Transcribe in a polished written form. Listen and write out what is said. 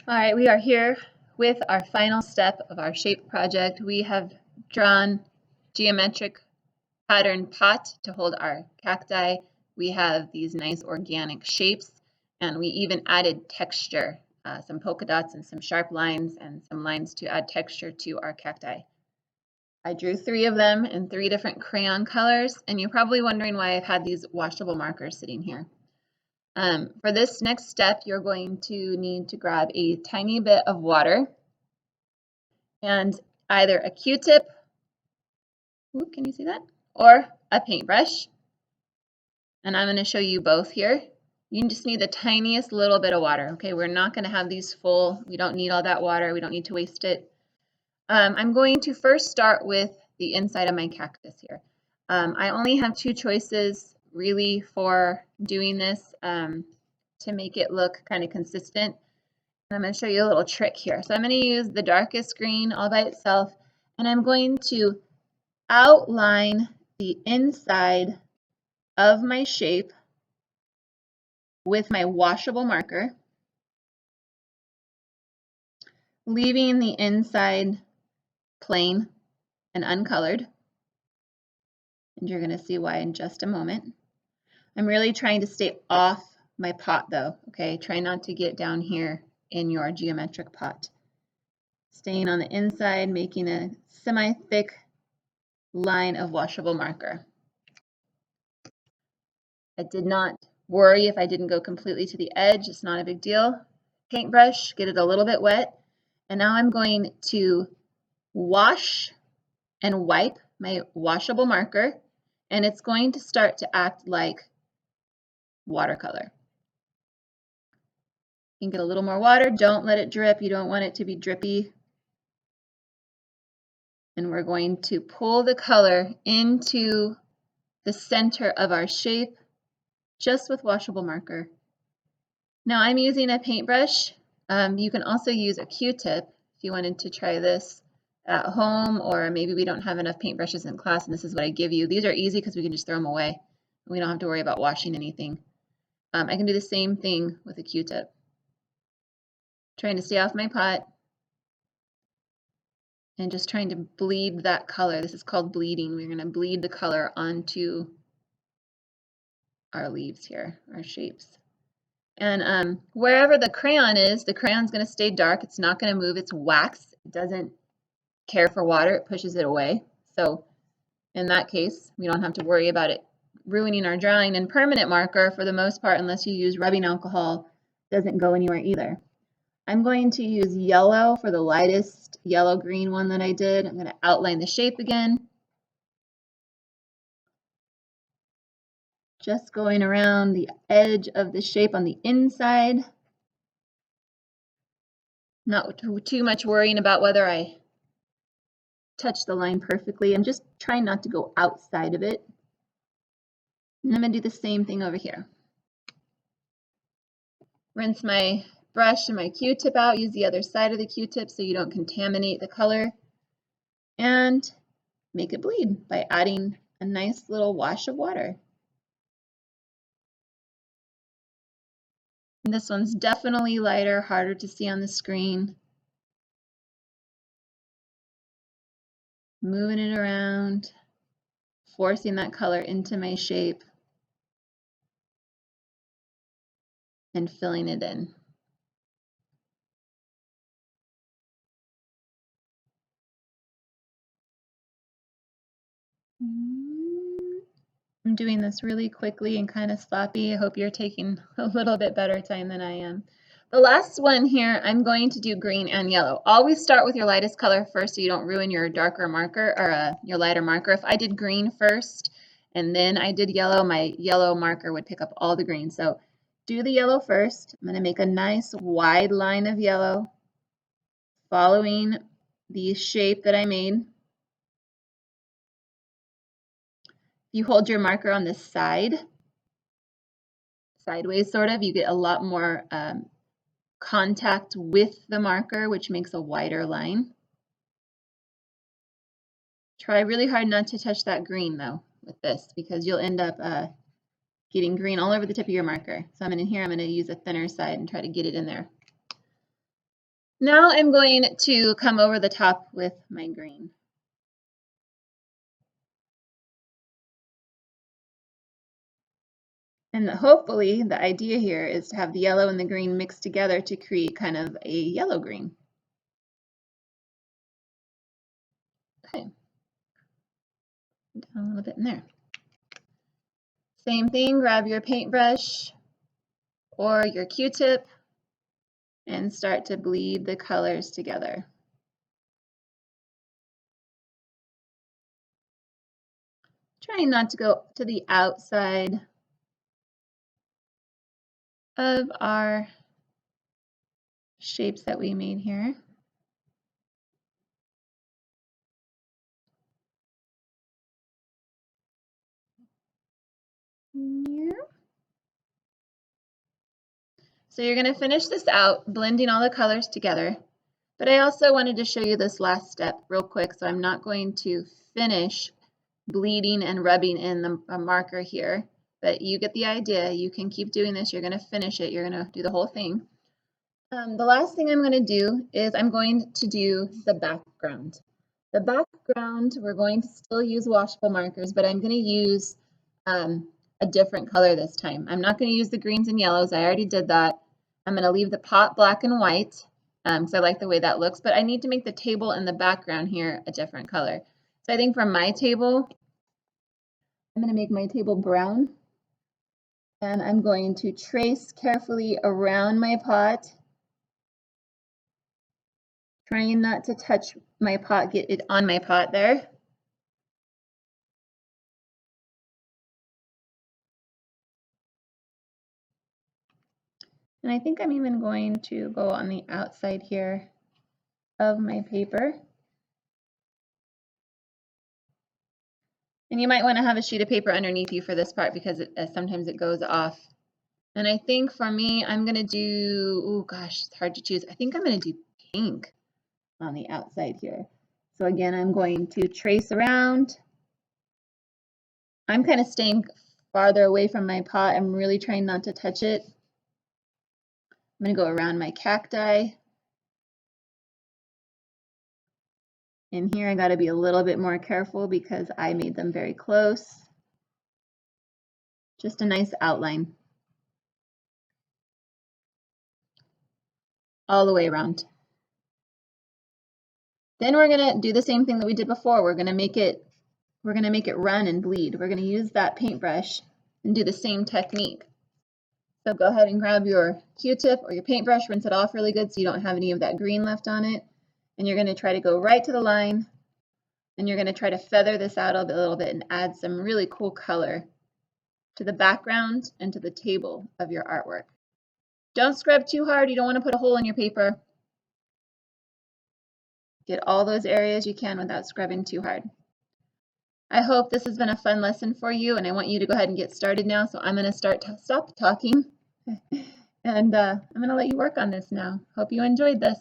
All right, we are here with our final step of our shape project. We have drawn geometric pattern pot to hold our cacti. We have these nice organic shapes, and we even added texture, some polka dots and some sharp lines and some lines to add texture to our cacti. I drew 3 of them in 3 different crayon colors, and you're probably wondering why I've had these washable markers sitting here. For this next step, you're going to need to grab a tiny bit of water and either a Q-tip, can you see that? Or a paintbrush. And I'm going to show you both here. You just need the tiniest little bit of water. Okay, we're not going to have these full. We don't need all that water. We don't need to waste it. I'm going to first start with the inside of my cactus here. I only have 2 choices really for doing this to make it look kind of consistent. And I'm going to show you a little trick here. So I'm going to use the darkest green all by itself, and I'm going to outline the inside of my shape with my washable marker, leaving the inside plain and uncolored. And you're going to see why in just a moment. I'm really trying to stay off my pot though, okay? Try not to get down here in your geometric pot. Staying on the inside, making a semi-thick line of washable marker. I did not worry if I didn't go completely to the edge. It's not a big deal. Paintbrush, get it a little bit wet. And now I'm going to wash and wipe my washable marker, and it's going to start to act like watercolor. You can get a little more water. Don't let it drip. You don't want it to be drippy. And we're going to pull the color into the center of our shape just with washable marker. Now I'm using a paintbrush. You can also use a Q-tip if you wanted to try this at home, or maybe we don't have enough paintbrushes in class and this is what I give you. These are easy because we can just throw them away. We don't have to worry about washing anything. I can do the same thing with a Q-tip. Trying to stay off my pot and just trying to bleed that color. This is called bleeding. We're going to bleed the color onto our leaves here, our shapes. And wherever the crayon is, the crayon's going to stay dark. It's not going to move. It's wax. It doesn't care for water. It pushes it away. So in that case, we don't have to worry about it ruining our drawing. And permanent marker, for the most part, unless you use rubbing alcohol, doesn't go anywhere either. I'm going to use yellow for the lightest yellow-green one that I did. I'm going to outline the shape again. Just going around the edge of the shape on the inside. Not too much worrying about whether I touch the line perfectly. I'm just trying not to go outside of it. And I'm going to do the same thing over here. Rinse my brush and my Q-tip out. Use the other side of the Q-tip so you don't contaminate the color. And make it bleed by adding a nice little wash of water. And this one's definitely lighter, harder to see on the screen. Moving it around, forcing that color into my shape, and filling it in. I'm doing this really quickly and kind of sloppy. I hope you're taking a little bit better time than I am. The last one here, I'm going to do green and yellow. Always start with your lightest color first so you don't ruin your darker marker or your lighter marker. If I did green first and then I did yellow, my yellow marker would pick up all the green. So do the yellow first. I'm going to make a nice wide line of yellow following the shape that I made. You hold your marker on the side, sideways sort of, you get a lot more contact with the marker, which makes a wider line. Try really hard not to touch that green though with this, because you'll end up getting green all over the tip of your marker. So I'm going to use a thinner side and try to get it in there. Now I'm going to come over the top with my green. And hopefully the idea here is to have the yellow and the green mixed together to create kind of a yellow-green. Okay, down a little bit in there. Same thing, grab your paintbrush or your Q-tip and start to bleed the colors together. Trying not to go to the outside of our shapes that we made here. So you're going to finish this out, blending all the colors together. But I also wanted to show you this last step real quick, so I'm not going to finish bleeding and rubbing in a marker here. But you get the idea. You can keep doing this. You're going to finish it. You're going to do the whole thing. The last thing I'm going to do is I'm going to do the background. The background, we're going to still use washable markers, but I'm going to use a different color this time. I'm not going to use the greens and yellows. I already did that. I'm going to leave the pot black and white because I like the way that looks, but I need to make the table and the background here a different color. So I think for my table, I'm going to make my table brown, and I'm going to trace carefully around my pot, trying not to touch my pot, get it on my pot there. And I think I'm even going to go on the outside here of my paper. And you might want to have a sheet of paper underneath you for this part because sometimes it goes off. And I think for me, I'm going to do, oh gosh, it's hard to choose. I think I'm going to do pink on the outside here. So again, I'm going to trace around. I'm kind of staying farther away from my pot. I'm really trying not to touch it. I'm going to go around my cacti. And here I got to be a little bit more careful because I made them very close. Just a nice outline. All the way around. Then we're going to do the same thing that we did before. We're going to make it run and bleed. We're going to use that paintbrush and do the same technique. So go ahead and grab your Q-tip or your paintbrush, rinse it off really good so you don't have any of that green left on it. And you're going to try to go right to the line, and you're going to try to feather this out a little bit and add some really cool color to the background and to the table of your artwork. Don't scrub too hard. You don't want to put a hole in your paper. Get all those areas you can without scrubbing too hard. I hope this has been a fun lesson for you, and I want you to go ahead and get started now. So I'm going to stop talking, and I'm going to let you work on this now. Hope you enjoyed this.